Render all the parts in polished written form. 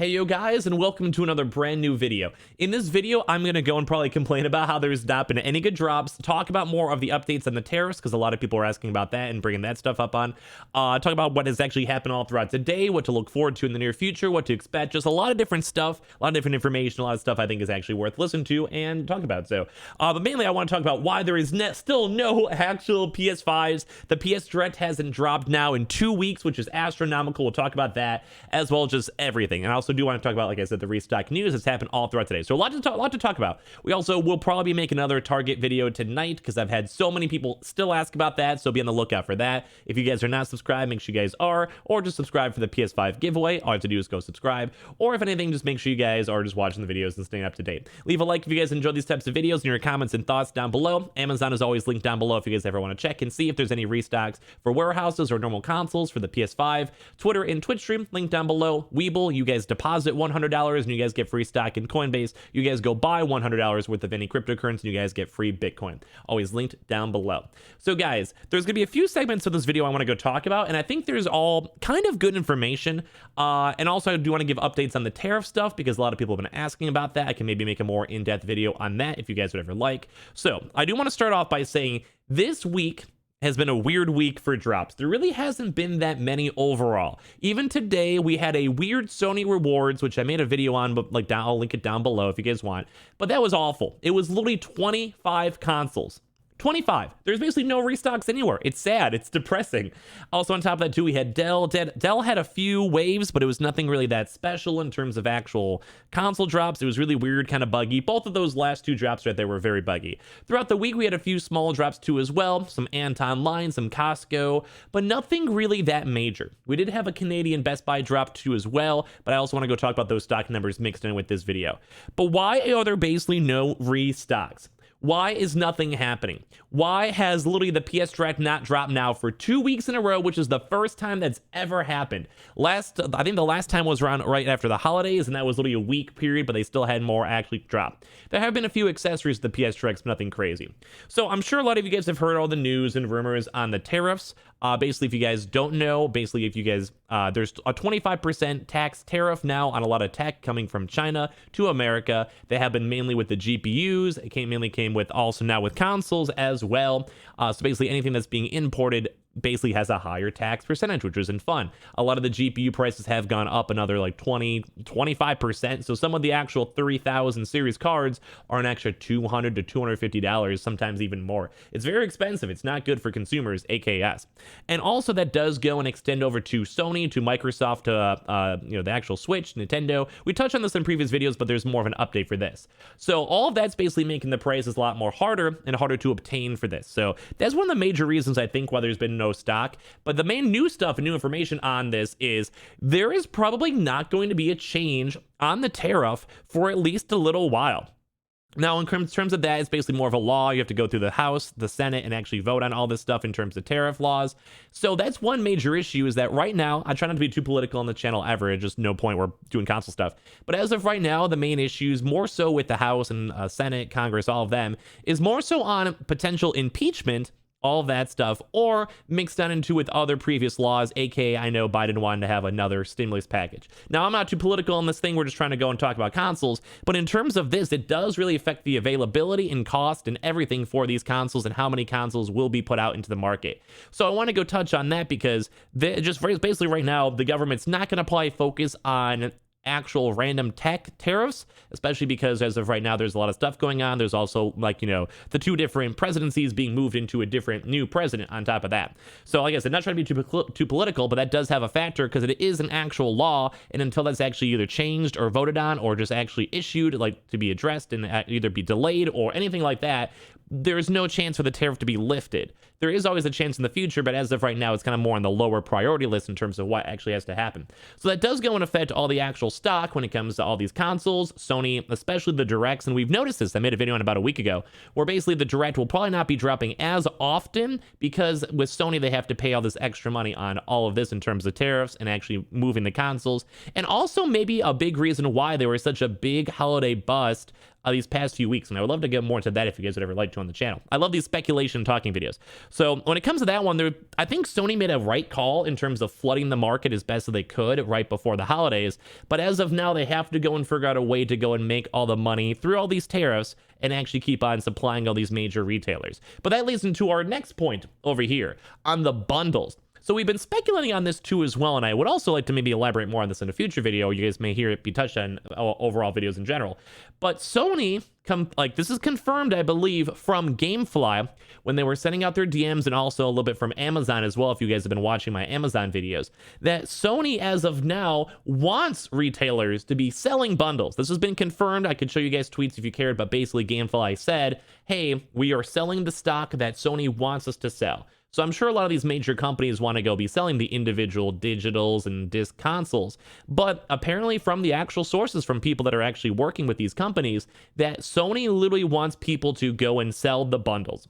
Hey yo guys, and welcome to another brand new video. In this video, I'm gonna go and probably complain about how there's not been any good drops, talk about more of the updates on the tariffs, because a lot of people are asking about that and bringing that stuff up on, talk about what has actually happened all throughout the day, what to look forward to in the near future, what to expect, just a lot of different stuff, a lot of different information, a lot of stuff I think is actually worth listening to and talk about. So, but mainly I want to talk about why there is still no actual PS5s. The PS Direct hasn't dropped now in 2 weeks, which is astronomical. We'll talk about that, as well as just everything. And I also do want to talk about, like I said, the restock news that's happened all throughout today. So a lot to talk about. We also will probably make another Target video tonight because I've had so many people still ask about that. So be on the lookout for that. If you guys are not subscribed, make sure you guys are, or just subscribe for the PS5 giveaway. All you have to do is go subscribe. Or if anything, just make sure you guys are just watching the videos and staying up to date. Leave a like if you guys enjoy these types of videos and your comments and thoughts down below. Amazon is always linked down below if you guys ever want to check and see if there's any restocks for warehouses or normal consoles for the PS5. Twitter and Twitch stream linked down below. Webull, you guys deposit $100 and you guys get free stock in Coinbase. You guys go buy $100 worth of any cryptocurrency and you guys get free Bitcoin. Always linked down below. So guys, there's gonna be a few segments of this video I want to go talk about, and I think there's all kind of good information. And also I do want to give updates on the tariff stuff because a lot of people have been asking about that. I can maybe make a more in-depth video on that if you guys would ever like. So I do want to start off by saying this week has been a weird week for drops. There really hasn't been that many overall. Even today, we had a weird Sony Rewards, which I made a video on, but like I'll link it down below if you guys want. But that was awful. It was literally 25 consoles. 25. There's basically no restocks anywhere. It's sad. It's depressing. Also on top of that too, we had Dell. Dell had a few waves, but it was nothing really that special in terms of actual console drops. It was really weird, kind of buggy. Both of those last two drops right there were very buggy. Throughout the week, we had a few small drops too as well. Some Anton Line, some Costco, but nothing really that major. We did have a Canadian Best Buy drop too as well, but I also want to go talk about those stock numbers mixed in with this video. But why are there basically no restocks? Why is nothing happening? Why has literally the PS Direct not dropped now for 2 weeks in a row, which is the first time that's ever happened? I think the last time was around right after the holidays, and that was literally a week period, but they still had more actually drop. There have been a few accessories to the PS Direct, but nothing crazy. So I'm sure a lot of you guys have heard all the news and rumors on the tariffs. Basically, if you guys don't know, basically, if you guys, there's a 25% tax tariff now on a lot of tech coming from China to America. They have been mainly with the GPUs. It mainly came with also now with consoles as well. So basically, anything that's being imported basically has a higher tax percentage, which isn't fun. A lot of the GPU prices have gone up another like 25%. So some of the actual 30,000 series cards are an extra $200 to $250, sometimes even more. It's very expensive. It's not good for consumers, AKS. And also that does go and extend over to Sony, to Microsoft, to the actual Switch, Nintendo. We touched on this in previous videos, but there's more of an update for this. So all of that's basically making the prices a lot more harder and harder to obtain for this. So that's one of the major reasons I think why there's been no stock. But the main new stuff and new information on this is there is probably not going to be a change on the tariff for at least a little while. Now, in terms of that, it's basically more of a law. You have to go through the House, the Senate, and actually vote on all this stuff in terms of tariff laws. So that's one major issue, is that right now, I try not to be too political on the channel ever. It's just no point, we're doing console stuff. But as of right now, the main issues, more so with the House and Senate, Congress, all of them, is more so on potential impeachment, all of that stuff, or mixed down into with other previous laws, aka I know Biden wanted to have another stimulus package. Now, I'm not too political on this thing, we're just trying to go and talk about consoles, but in terms of this, it does really affect the availability and cost and everything for these consoles and how many consoles will be put out into the market. So I want to go touch on that because just basically right now, the government's not going to apply focus on actual random tech tariffs, especially because as of right now there's a lot of stuff going on. There's also the two different presidencies being moved into a different new president on top of that. So like I said, not trying to be too political, but that does have a factor because it is an actual law, and until that's actually either changed or voted on or just actually issued to be addressed and either be delayed or anything like that, there's no chance for the tariff to be lifted. There is always a chance in the future, but as of right now, it's kind of more on the lower priority list in terms of what actually has to happen. So that does go and affect all the actual stock when it comes to all these consoles, Sony, especially the Directs. And we've noticed this. I made a video on about a week ago where basically the Direct will probably not be dropping as often because with Sony, they have to pay all this extra money on all of this in terms of tariffs and actually moving the consoles. And also maybe a big reason why they were such a big holiday bust these past few weeks. And I would love to get more into that if you guys would ever like to on the channel. I love these speculation talking videos. So when it comes to that one, I think Sony made a right call in terms of flooding the market as best as they could right before the holidays. But as of now, they have to go and figure out a way to go and make all the money through all these tariffs and actually keep on supplying all these major retailers. But that leads into our next point over here on the bundles. So we've been speculating on this too as well, and I would also like to maybe elaborate more on this in a future video. You guys may hear it be touched on overall videos in general. But Sony, this is confirmed, I believe, from Gamefly when they were sending out their DMs, and also a little bit from Amazon as well, if you guys have been watching my Amazon videos, that Sony, as of now, wants retailers to be selling bundles. This has been confirmed. I could show you guys tweets if you cared, but basically Gamefly said, hey, we are selling the stock that Sony wants us to sell. So I'm sure a lot of these major companies want to go be selling the individual digitals and disc consoles, but apparently from the actual sources, from people that are actually working with these companies, that Sony literally wants people to go and sell the bundles.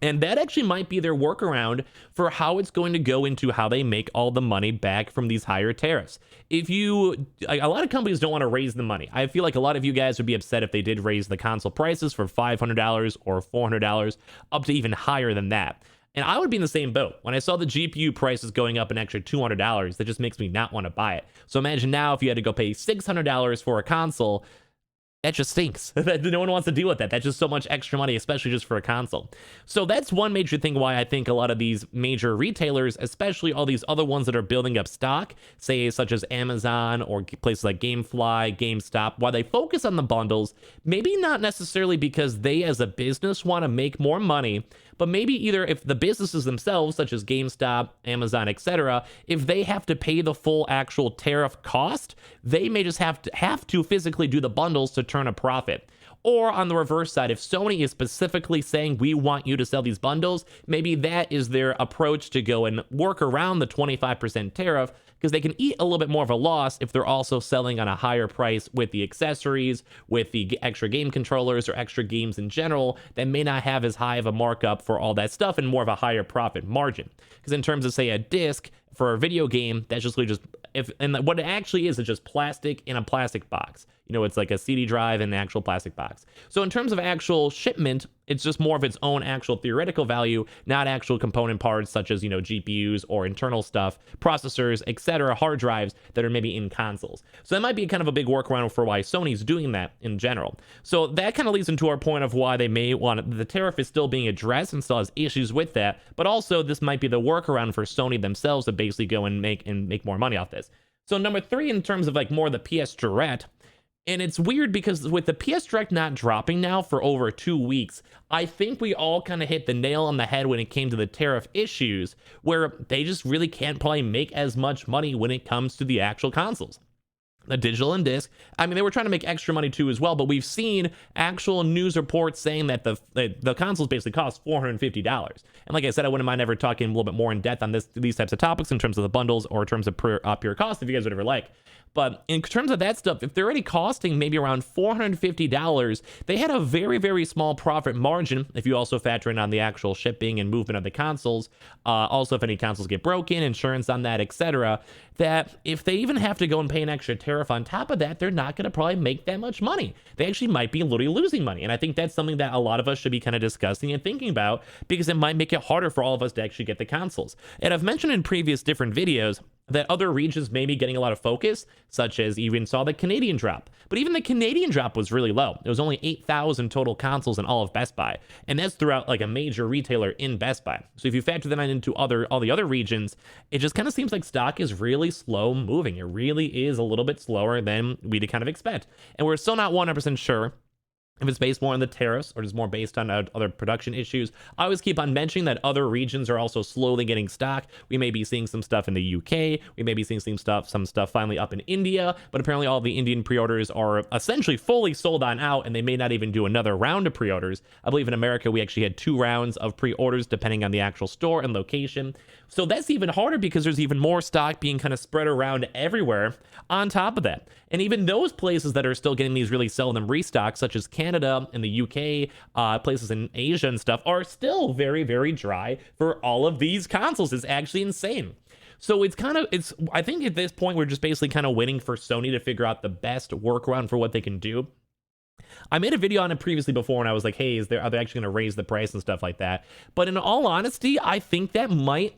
And that actually might be their workaround for how it's going to go into how they make all the money back from these higher tariffs. A lot of companies don't want to raise the money. I feel like a lot of you guys would be upset if they did raise the console prices for $500 or $400, up to even higher than that. And I would be in the same boat. When I saw the GPU prices going up an extra $200, that just makes me not want to buy it. So imagine now if you had to go pay $600 for a console, that just stinks. No one wants to deal with that. That's just so much extra money, especially just for a console. So that's one major thing why I think a lot of these major retailers, especially all these other ones that are building up stock, say such as Amazon or places like Gamefly, GameStop, why they focus on the bundles, maybe not necessarily because they as a business want to make more money, but maybe either if the businesses themselves, such as GameStop, Amazon, etc., if they have to pay the full actual tariff cost, they may just have to physically do the bundles to turn a profit. Or on the reverse side, if Sony is specifically saying, we want you to sell these bundles, maybe that is their approach to go and work around the 25% tariff, because they can eat a little bit more of a loss if they're also selling on a higher price with the accessories, with the extra game controllers or extra games in general that may not have as high of a markup for all that stuff and more of a higher profit margin. Because in terms of, say, a disc for a video game, that's just really what it actually is just plastic in a plastic box. You know, it's like a CD drive in an actual plastic box. So in terms of actual shipment, it's just more of its own actual theoretical value, not actual component parts such as, GPUs or internal stuff, processors, etc., hard drives that are maybe in consoles. So that might be kind of a big workaround for why Sony's doing that in general. So that kind of leads into our point of why they may want the tariff is still being addressed and still has issues with that, but also this might be the workaround for Sony themselves to basically go and make more money off this. So number 3, in terms of more the PS Direct, and it's weird because with the PS Direct not dropping now for over 2 weeks, I think we all kind of hit the nail on the head when it came to the tariff issues, where they just really can't probably make as much money when it comes to the actual consoles. The digital and disc, I mean, they were trying to make extra money too as well, but we've seen actual news reports saying that the consoles basically cost $450. And like I said, I wouldn't mind ever talking a little bit more in depth on these types of topics in terms of the bundles or in terms of pure cost, if you guys would ever like. But in terms of that stuff, if they're already costing maybe around $450, they had a very, very small profit margin if you also factor in on the actual shipping and movement of the consoles. Also, if any consoles get broken, insurance on that, etc., that if they even have to go and pay an extra tariff on top of that, they're not going to probably make that much money. They actually might be literally losing money. And I think that's something that a lot of us should be kind of discussing and thinking about, because it might make it harder for all of us to actually get the consoles. And I've mentioned in previous different videos that other regions may be getting a lot of focus, such as even saw the Canadian drop. But even the Canadian drop was really low. It was only 8,000 total consoles in all of Best Buy. And that's throughout a major retailer in Best Buy. So if you factor that into all the other regions, it just kind of seems like stock is really slow moving. It really is a little bit slower than we'd kind of expect. And we're still not 100% sure if it's based more on the tariffs or just more based on other production issues. I always keep on mentioning that other regions are also slowly getting stock. We may be seeing some stuff in the UK. We may be seeing some stuff finally up in India, but apparently all the Indian pre-orders are essentially fully sold on out, and they may not even do another round of pre-orders. I believe in America, we actually had 2 rounds of pre-orders depending on the actual store and location. So that's even harder because there's even more stock being kind of spread around everywhere on top of that. And even those places that are still getting these really seldom restocks, such as Canada and the UK, places in Asia and stuff, are still very, very dry for all of these consoles. It's actually insane. So I think at this point, we're just basically kind of waiting for Sony to figure out the best workaround for what they can do. I made a video on it previously before, and I was like, hey, are they actually going to raise the price and stuff like that? But in all honesty, I think that might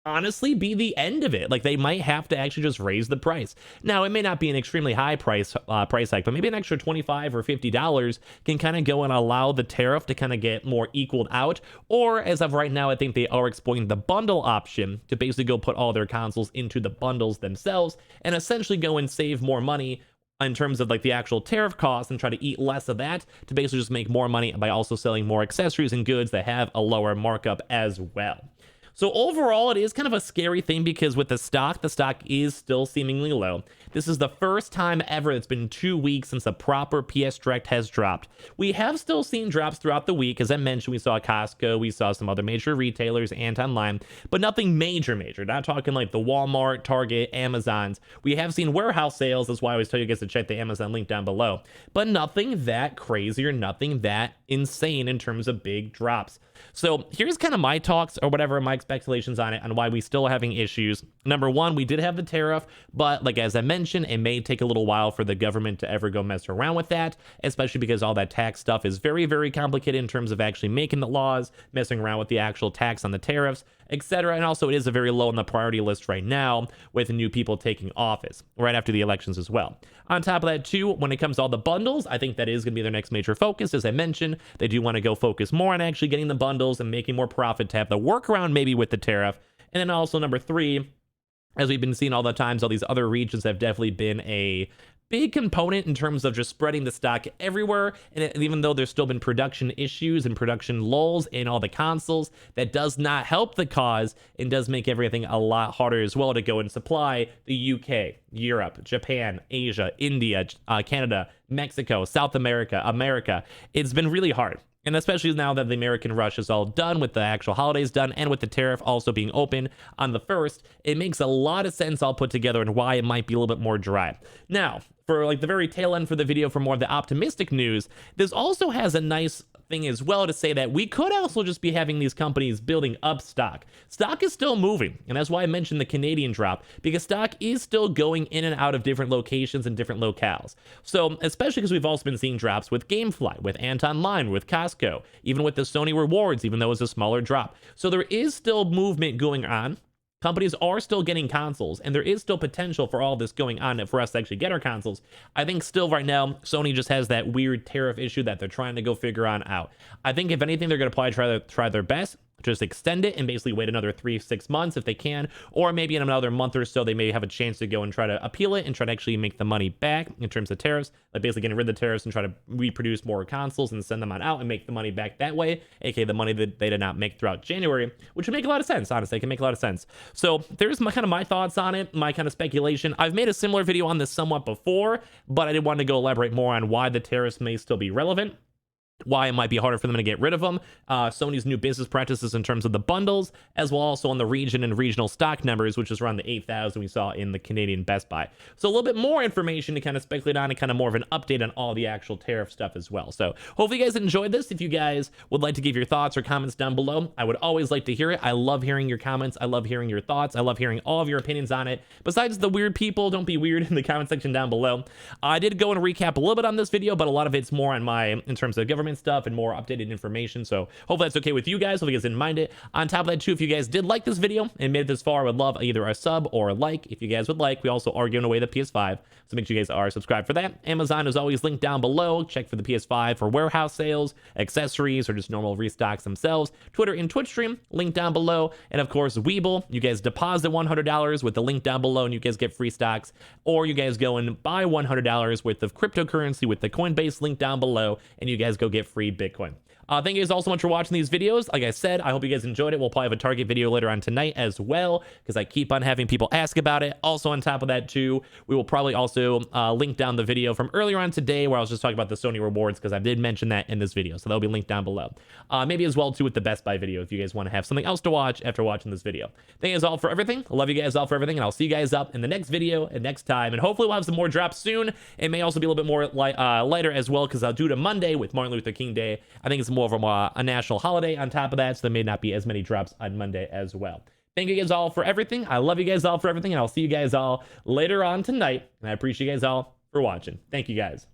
honestly be the end of it. Like, they might have to actually just raise the price. Now, it may not be an extremely high price hike, but maybe an extra $25 or $50 can kind of go and allow the tariff to kind of get more equaled out. Or as of right now, I think they are exploring the bundle option to basically go put all their consoles into the bundles themselves and essentially go and save more money in terms of like the actual tariff costs and try to eat less of that to basically just make more money by also selling more accessories and goods that have a lower markup as well. So overall, it is kind of a scary thing because with the stock is still seemingly low. This is the first time ever it's been 2 weeks since a proper PS Direct has dropped. We have still seen drops throughout the week. As I mentioned, we saw Costco, we saw some other major retailers and online, but nothing major. Not talking like the Walmart, Target, Amazons. We have seen warehouse sales. That's why I always tell you guys to check the Amazon link down below. But nothing that crazy or nothing that insane in terms of big drops. So here's kind of my talks or whatever, my speculations on it, on why we still are having issues. Number one, we did have the tariff, but like as I mentioned, it may take a little while for the government to ever go mess around with that, especially because all that tax stuff is very, very complicated in terms of actually making the laws, messing around with the actual tax on the tariffs, etc. And also it is a very low on the priority list right now with new people taking office right after the elections as well. On top of that too, when it comes to all the bundles, I think that is going to be their next major focus. As I mentioned, they do want to go focus more on actually getting the bundles and making more profit to have the workaround maybe with the tariff. And then also number three, as we've been seeing all the times, all these other regions have definitely been a big component in terms of just spreading the stock everywhere. And even though there's still been production issues and production lulls in all the consoles, that does not help the cause and does make everything a lot harder as well to go and supply the UK, Europe, Japan, Asia, India, Canada, Mexico, South America. It's been really hard. And especially now that the American rush is all done, with the actual holidays done, and with the tariff also being open on the 1st, it makes a lot of sense all put together and why it might be a little bit more dry. Now, for like the very tail end for the video, for more of the optimistic news, this also has a nice thing as well to say that we could also just be having these companies building up stock. Stock is still moving, and that's why I mentioned the Canadian drop, because stock is still going in and out of different locations and different locales. So especially because we've also been seeing drops with Gamefly, with Antonline, with Costco, even with the Sony rewards, even though it's a smaller drop. So there is still movement going on. Companies are still getting consoles, and there is still potential for all this going on for us to actually get our consoles. I think still right now, Sony just has that weird tariff issue that they're trying to go figure on out. I think if anything, they're going to probably try their best, just extend it and basically wait another 3-6 months if they can, or maybe in another month or so they may have a chance to go and try to appeal it and try to actually make the money back in terms of tariffs, like basically getting rid of the tariffs and try to reproduce more consoles and send them on out and make the money back that way, aka the money that they did not make throughout January, which would make a lot of sense. Honestly, it can make a lot of sense. So there's my thoughts on it, my kind of speculation. I've made a similar video on this somewhat before, but I did want to go elaborate more on why the tariffs may still be relevant, why it might be harder for them to get rid of them, Sony's new business practices in terms of the bundles, as well also on the region and regional stock numbers, which is around the 8,000 we saw in the Canadian Best Buy. So a little bit more information to kind of speculate on and kind of more of an update on all the actual tariff stuff as well. So hopefully you guys enjoyed this. If you guys would like to give your thoughts or comments down below, I would always like to hear it. I love hearing your comments. I love hearing your thoughts. I love hearing all of your opinions on it. Besides the weird people, don't be weird in the comment section down below. I did go and recap a little bit on this video, but a lot of it's more on in terms of government stuff and more updated information. So hopefully that's okay with you guys. Hopefully you guys didn't mind it. On top of that too, if you guys did like this video and made it this far, I would love either a sub or a like. If you guys would like, we also are giving away the PS5, so make sure you guys are subscribed for that. Amazon is always linked down below. Check for the PS5 for warehouse sales, accessories, or just normal restocks themselves. Twitter and Twitch stream linked down below. And of course Webull, you guys deposit $100 with the link down below and you guys get free stocks, or you guys go and buy $100 worth of cryptocurrency with the Coinbase link down below and you guys go get free Bitcoin. Thank you guys all so much for watching these videos. Like I said, I hope you guys enjoyed it. We'll probably have a Target video later on tonight as well, because I keep on having people ask about it. Also on top of that too, we will probably also link down the video from earlier on today where I was just talking about the Sony rewards, because I did mention that in this video. So that'll be linked down below. Maybe as well too with the Best Buy video if you guys want to have something else to watch after watching this video. Thank you guys all for everything. I love you guys all for everything, and I'll see you guys up in the next video and next time. And hopefully we'll have some more drops soon. It may also be a little bit more lighter as well, because I'll do it Monday with Martin Luther King Day. I think it's more of a national holiday on top of that, so there may not be as many drops on Monday as well. Thank you guys all for everything. I love you guys all for everything, and I'll see you guys all later on tonight. And I appreciate you guys all for watching. Thank you guys.